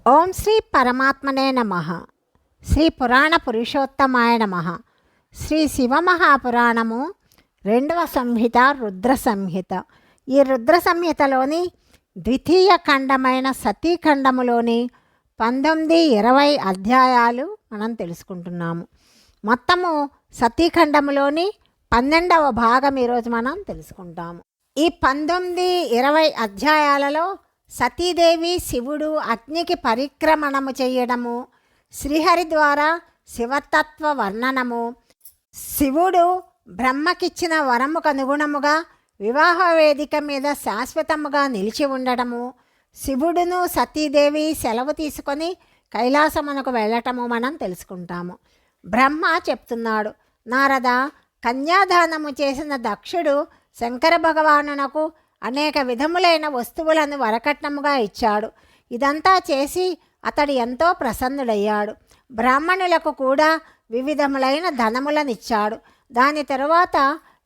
ఓం శ్రీ పరమాత్మనే నమః. శ్రీ పురాణ పురుషోత్తమాయ నమః. శ్రీ శివమహాపురాణము 2వ సంహిత రుద్ర సంహిత. ఈ రుద్ర సంహితలోని ద్వితీయ ఖండమైన సతీఖండములోని 19, 20 అధ్యాయాలు మనం తెలుసుకుంటున్నాము. మొత్తము సతీఖండములోని 12వ భాగం ఈరోజు మనం తెలుసుకుంటాము. ఈ 19, 20 అధ్యాయాలలో సతీదేవి శివుడు అగ్నికి పరిక్రమణము చేయడము, శ్రీహరి ద్వారా శివతత్వ వర్ణనము, శివుడు బ్రహ్మకిచ్చిన వరముకు అనుగుణముగా వివాహ వేదిక మీద శాశ్వతముగా నిలిచి ఉండడము, శివుడును సతీదేవి సెలవు తీసుకొని కైలాసమునకు వెళ్ళటము మనం తెలుసుకుంటాము. బ్రహ్మ చెప్తున్నాడు, నారద, కన్యాదానము చేసిన దక్షుడు శంకర భగవానునకు అనేక విధములైన వస్తువులను వరకట్నముగా ఇచ్చాడు. ఇదంతా చేసి అతడు ఎంతో ప్రసన్నుడయ్యాడు. బ్రాహ్మణులకు కూడా వివిధములైన ధనములనిచ్చాడు. దాని తరువాత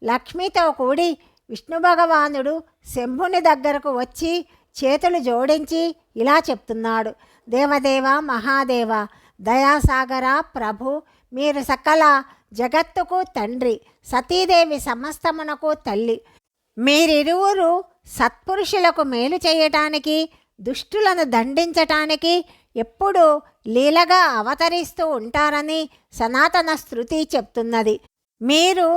లక్ష్మితో కూడి విష్ణు భగవానుడు శంభుని దగ్గరకు వచ్చి చేతులు జోడించి ఇలా చెప్తున్నాడు, దేవదేవ మహాదేవ, దయాసాగర ప్రభు, మీరు సకల జగత్తుకు తండ్రి, సతీదేవి సమస్తమునకు తల్లి. మీరిరువురు సత్పురుషులకు మేలు చేయటానికి, దుష్టులను దండించటానికి ఎప్పుడూ లీలగా అవతరిస్తూ ఉంటారని సనాతన శృతి చెప్తున్నది. మీరు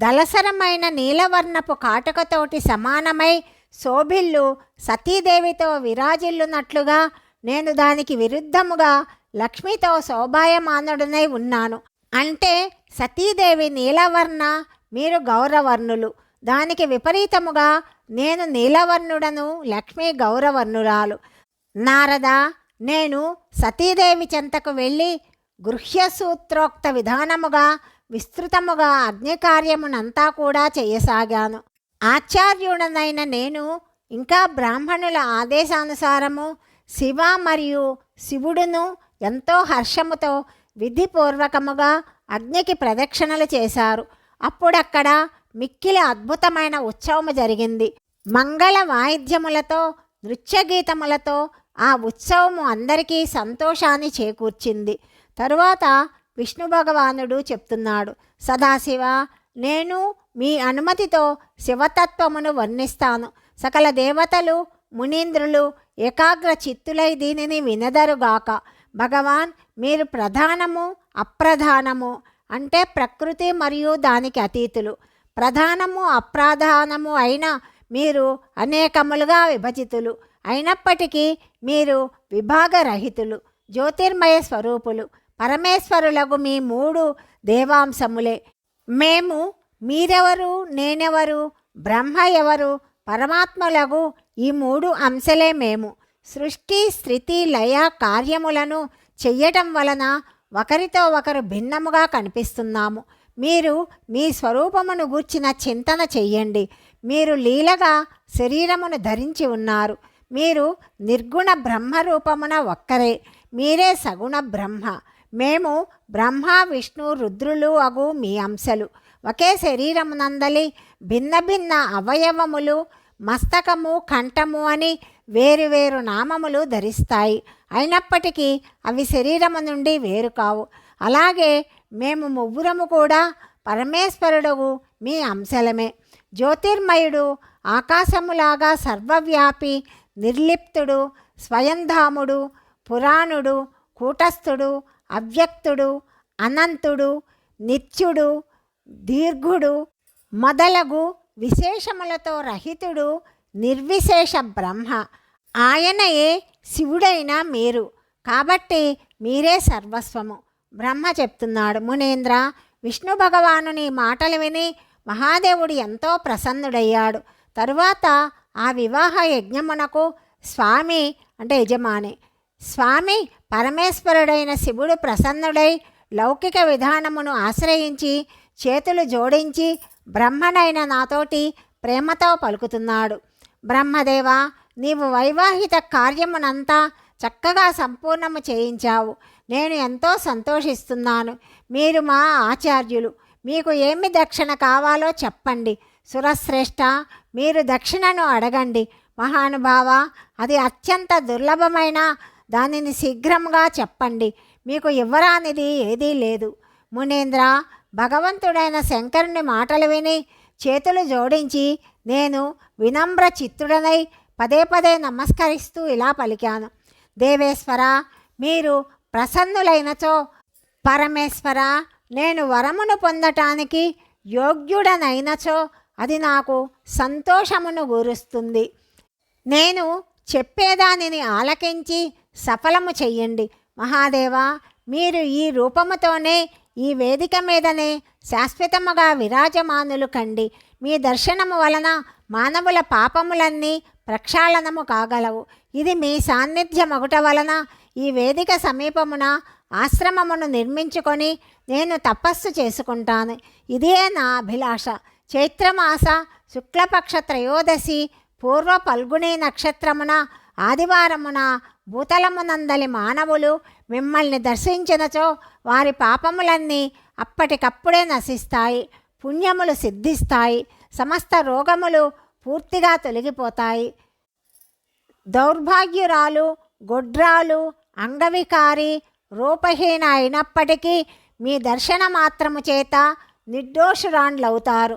దళసరమైన నీలవర్ణపు కాటుకతోటి సమానమై శోభిల్లు సతీదేవితో విరాజిల్లునట్లుగా నేను దానికి విరుద్ధముగా లక్ష్మితో శోభాయమానుడనై ఉన్నాను. అంటే సతీదేవి నీలవర్ణ, మీరు గౌరవర్ణులు. దానికి విపరీతముగా నేను నీలవర్ణుడను, లక్ష్మీ గౌరవర్ణురాలు. నారద, నేను సతీదేవి చెంతకు వెళ్ళి గృహ్యసూత్రోక్త విధానముగా విస్తృతముగా అగ్నికార్యమునంతా కూడా చేయసాగాను. ఆచార్యుడనైన నేను ఇంకా బ్రాహ్మణుల ఆదేశానుసారము శివ మరియు శివుడును ఎంతో హర్షముతో విధిపూర్వకముగా అగ్నికి ప్రదక్షిణలు చేశారు. అప్పుడక్కడ మిక్కిలి అద్భుతమైన ఉత్సవము జరిగింది. మంగళ వాయిద్యములతో, నృత్యగీతములతో ఆ ఉత్సవము అందరికీ సంతోషాన్ని చేకూర్చింది. తరువాత విష్ణు భగవానుడు చెప్తున్నాడు, సదాశివ, నేను మీ అనుమతితో శివతత్వమును వర్ణిస్తాను. సకల దేవతలు, మునీంద్రులు ఏకాగ్ర చిత్తులై దీనిని వినదరుగాక. భగవాన్, మీరు ప్రధానము, అప్రధానము అంటే ప్రకృతి మరియు దానికి అతీతులు. ప్రధానము అప్రధానము అయిన మీరు అనేకములుగా విభజితులు. అయినప్పటికీ మీరు విభాగరహితులు, జ్యోతిర్మయ స్వరూపులు. పరమేశ్వరులకు మీ 3 దేవాంశములే. మేము, మీరెవరు, నేనెవరు, బ్రహ్మ ఎవరు, పరమాత్మలకు ఈ 3 అంశలే మేము. సృష్టి, స్థితి, లయ కార్యములను చెయ్యటం వలన ఒకరితో ఒకరు భిన్నముగా కనిపిస్తున్నాము. మీరు మీ స్వరూపమును గూర్చిన చింతన చెయ్యండి. మీరు లీలగా శరీరమును ధరించి ఉన్నారు. మీరు నిర్గుణ బ్రహ్మరూపమున ఒక్కరే. మీరే సగుణ బ్రహ్మ. మేము బ్రహ్మ, విష్ణు, రుద్రులు అగు మీ అంశలు. ఒకే శరీరమునందలి భిన్న భిన్న అవయవములు మస్తకము, కంఠము అని వేరువేరు నామములు ధరిస్తాయి. అయినప్పటికీ అవి శరీరము నుండి వేరు కావు. అలాగే మేము ముగ్గురము కూడా పరమేశ్వరుడు మీ అంశలమే. జ్యోతిర్మయుడు ఆకాశములాగా సర్వవ్యాపి, నిర్లిప్తుడు, స్వయంధాముడు, పురాణుడు, కూటస్థుడు, అవ్యక్తుడు, అనంతుడు, నిత్యుడు, దీర్ఘుడు మొదలగు విశేషములతో రహితుడు, నిర్విశేష బ్రహ్మ. ఆయనయే శివుడైన మీరు. కాబట్టి మీరే సర్వస్వము. బ్రహ్మ చెప్తున్నాడు, మునేంద్ర, విష్ణు భగవానుని మాటలు విని మహాదేవుడు ఎంతో ప్రసన్నుడయ్యాడు. తరువాత ఆ వివాహ యజ్ఞమునకు స్వామి అంటే యజమాని, స్వామి పరమేశ్వరుడైన శివుడు ప్రసన్నుడై లౌకిక విధానమును ఆశ్రయించి చేతులు జోడించి బ్రహ్మనైన నాతోటి ప్రేమతో పలుకుతున్నాడు. బ్రహ్మదేవ, నీవు వైవాహిక కార్యమునంతా చక్కగా సంపూర్ణము చేయించావు. నేను ఎంతో సంతోషిస్తున్నాను. మీరు మా ఆచార్యులు. మీకు ఏమి దక్షిణ కావాలో చెప్పండి. సురశ్రేష్ఠ, మీరు దక్షిణను అడగండి. మహానుభావ, అది అత్యంత దుర్లభమైన దానిని శీఘ్రంగా చెప్పండి, మీకు ఇవ్వరానిది ఏదీ లేదు. మునీంద్ర, భగవంతుడైన శంకరుని మాటలు విని చేతులు జోడించి నేను వినమ్ర చిత్తుడనై పదే పదే నమస్కరిస్తూ ఇలా పలికాను. దేవేశ్వర, మీరు ప్రసన్నులైనచో, పరమేశ్వర, నేను వరమును పొందటానికి యోగ్యుడనైనచో అది నాకు సంతోషమును గురుస్తుంది. నేను చెప్పేదానిని ఆలకించి సఫలము చెయ్యండి. మహాదేవా, మీరు ఈ రూపముతోనే ఈ వేదిక మీదనే శాశ్వతముగా విరాజమానులు కండి. మీ దర్శనము వలన మానవుల పాపములన్నీ ప్రక్షాళనము కాగలవు. ఇది మీ సాన్నిధ్యమగుట వలన ఈ వేదిక సమీపమున ఆశ్రమమును నిర్మించుకొని నేను తపస్సు చేసుకుంటాను. ఇదే నా అభిలాష. చైత్రమాస శుక్లపక్ష త్రయోదశి పూర్వ పల్గుని నక్షత్రమున ఆదివారమున భూతలమునందలి మానవులు మిమ్మల్ని దర్శించినచో వారి పాపములన్నీ అప్పటికప్పుడే నశిస్తాయి, పుణ్యములు సిద్ధిస్తాయి, సమస్త రోగములు పూర్తిగా తొలగిపోతాయి. దౌర్భాగ్యురాలు, గొడ్రాలు, అంగవికారి, రూపహీన అయినప్పటికీ మీ దర్శన మాత్రము చేత నిర్దోషురాండ్లవుతారు.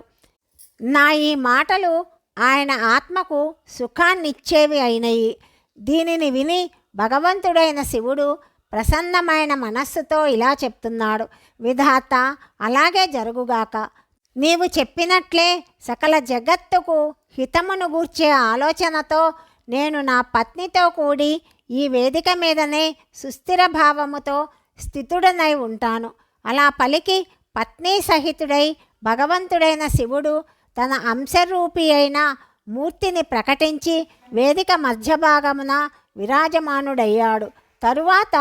నా ఈ మాటలు ఆయన ఆత్మకు సుఖాన్నిచ్చేవి అయినయి. దీనిని విని భగవంతుడైన శివుడు ప్రసన్నమైన మనస్సుతో ఇలా చెప్తున్నాడు. విధాత, అలాగే జరుగుగాక. నీవు చెప్పినట్లే సకల జగత్తుకు హితమును గూర్చే ఆలోచనతో నేను నా పత్నితో కూడి ఈ వేదిక మీదనే సుస్థిర భావముతో స్థితుడనై ఉంటాను. అలా పలికి పత్ని సహితుడై భగవంతుడైన శివుడు తన అంశరూపి అయిన మూర్తిని ప్రకటించి వేదిక మధ్యభాగమున విరాజమానుడయ్యాడు. తరువాత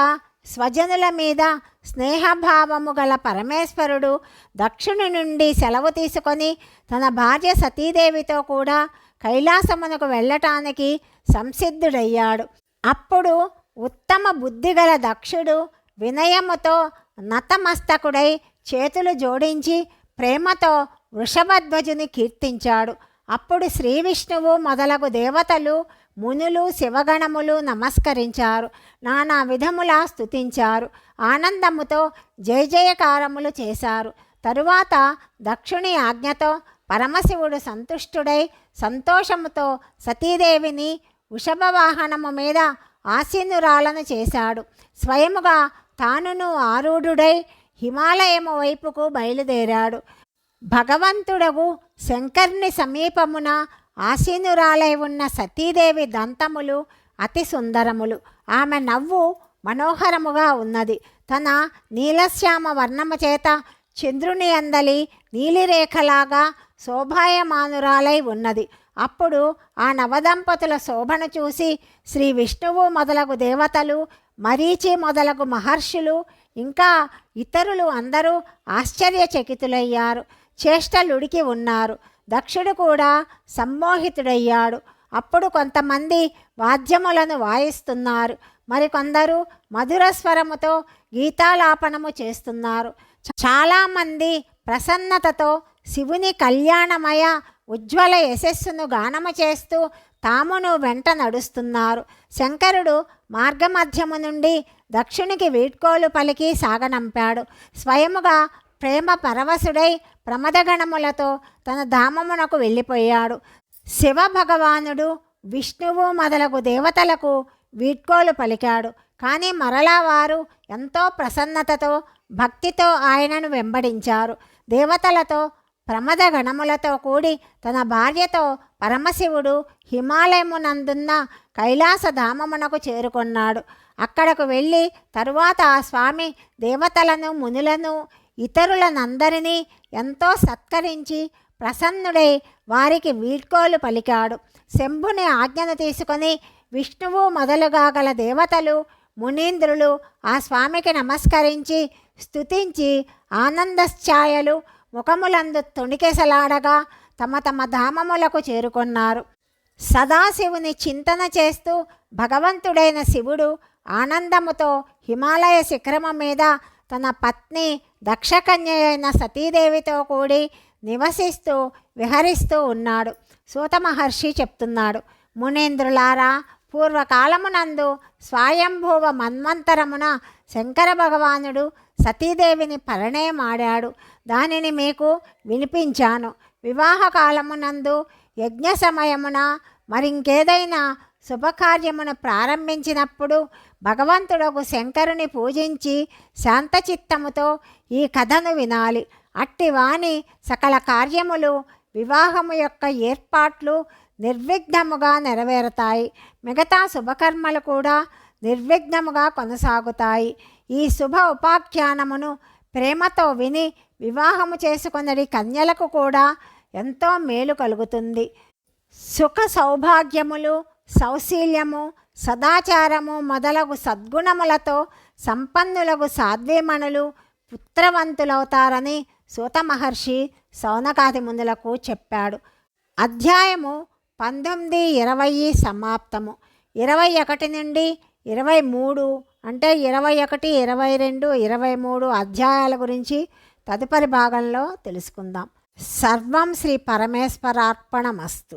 స్వజనుల మీద స్నేహభావము గల పరమేశ్వరుడు దక్షుని నుండి సెలవు తీసుకొని తన భార్య సతీదేవితో కూడా కైలాసమునకు వెళ్ళటానికి సంసిద్ధుడయ్యాడు. అప్పుడు ఉత్తమ బుద్ధిగల దక్షుడు వినయముతో నతమస్తకుడై చేతులు జోడించి ప్రేమతో వృషభధ్వజుని కీర్తించాడు. అప్పుడు శ్రీ విష్ణువు మొదలగు దేవతలు, మునులు, శివగణములు నమస్కరించారు, నానా విధములా స్తుతించారు, ఆనందముతో జయ జయకారములు చేశారు. తరువాత దక్షుని ఆజ్ఞతో పరమశివుడు సంతుష్టుడై సంతోషముతో సతీదేవిని వృషభవాహనము మీద ఆసీనురాలను చేశాడు. స్వయముగా తానును ఆరూఢుడై హిమాలయము వైపుకు బయలుదేరాడు. భగవంతుడగు శంకర్ని సమీపమున ఆసీనురాలై ఉన్న సతీదేవి దంతములు అతి సుందరములు. ఆమె నవ్వు మనోహరముగా ఉన్నది. తన నీలశ్యామ వర్ణము చేత చంద్రుని అందలి నీలిరేఖలాగా శోభాయమానురాలై ఉన్నది. అప్పుడు ఆ నవదంపతుల శోభను చూసి శ్రీ విష్ణువు మొదలగు దేవతలు, మరీచి మొదలగు మహర్షులు, ఇంకా ఇతరులు అందరూ ఆశ్చర్యచకితులయ్యారు, చేష్టలుడికి ఉన్నారు. దక్షుడు కూడా సమ్మోహితుడయ్యాడు. అప్పుడు కొంతమంది వాద్యములను వాయిస్తున్నారు, మరికొందరు మధుర స్వరముతో గీతాలాపనము చేస్తున్నారు. చాలామంది ప్రసన్నతతో శివుని కళ్యాణమయ ఉజ్వల యశస్సును గానము చేస్తూ తామును వెంట నడుస్తున్నారు. శంకరుడు మార్గమధ్యము నుండి దక్షునికి వీడ్కోలు పలికి సాగనంపాడు. స్వయముగా ప్రేమ పరవశుడై ప్రమదగణములతో తన ధామమునకు వెళ్ళిపోయాడు. శివ భగవానుడు, విష్ణువు మొదలగు దేవతలకు వీడ్కోలు పలికాడు. కానీ మరలా వారు ఎంతో ప్రసన్నతతో భక్తితో ఆయనను వెంబడించారు. దేవతలతో ప్రమద గణములతో కూడి తన భార్యతో పరమశివుడు హిమాలయమునందున్న కైలాసధామమునకు చేరుకున్నాడు. అక్కడకు వెళ్ళి తరువాత ఆ స్వామి దేవతలను, మునులను, ఇతరులనందరినీ ఎంతో సత్కరించి ప్రసన్నుడై వారికి వీడ్కోలు పలికాడు. శంభుని ఆజ్ఞను తీసుకొని విష్ణువు మొదలుగా గల దేవతలు, మునీంద్రులు ఆ స్వామికి నమస్కరించి స్తుతించి ఆనందశ్చాయలు ముఖములందు తొణికెసలాడగా తమ తమ ధామములకు చేరుకున్నారు. సదాశివుని చింతన చేస్తూ భగవంతుడైన శివుడు ఆనందముతో హిమాలయ శిఖరము మీద తన పత్ని దక్షకన్య అయిన సతీదేవితో కూడి నివసిస్తూ విహరిస్తూ ఉన్నాడు. సూత మహర్షి చెప్తున్నాడు, మునీంద్రులారా, పూర్వకాలమునందు స్వయంభూవ మన్వంతరమున శంకర భగవానుడు సతీదేవిని పరిణయమాడాడు. దానిని మీకు వినిపించాను. వివాహకాలమునందు యజ్ఞ సమయమున మరింకేదైనా శుభకార్యమును ప్రారంభించినప్పుడు భగవంతుడకు శంకరుని పూజించి శాంతచిత్తముతో ఈ కథను వినాలి. అట్టివాని సకల కార్యములు, వివాహము యొక్క ఏర్పాట్లు నిర్విఘ్నముగా నెరవేరుతాయి. మిగతా శుభకర్మలు కూడా నిర్విఘ్నముగా కొనసాగుతాయి. ఈ శుభ ఉపాఖ్యానమును ప్రేమతో విని వివాహము చేసుకొనడి కన్యలకు కూడా ఎంతో మేలు కలుగుతుంది. సుఖ సౌభాగ్యములు, సౌశీల్యము, సదాచారము మొదలగు సద్గుణములతో సంపన్నులకు సాధ్వీమణులు పుత్రవంతులవుతారని సూత మహర్షి శౌనకాది మునులకు చెప్పాడు. అధ్యాయము 19, 20 సమాప్తము. 21 నుండి 23 అంటే 21, 22, 23 అధ్యాయాల గురించి తదుపరి భాగంలో తెలుసుకుందాం. సర్వం శ్రీ పరమేశ్వరార్పణమస్తు.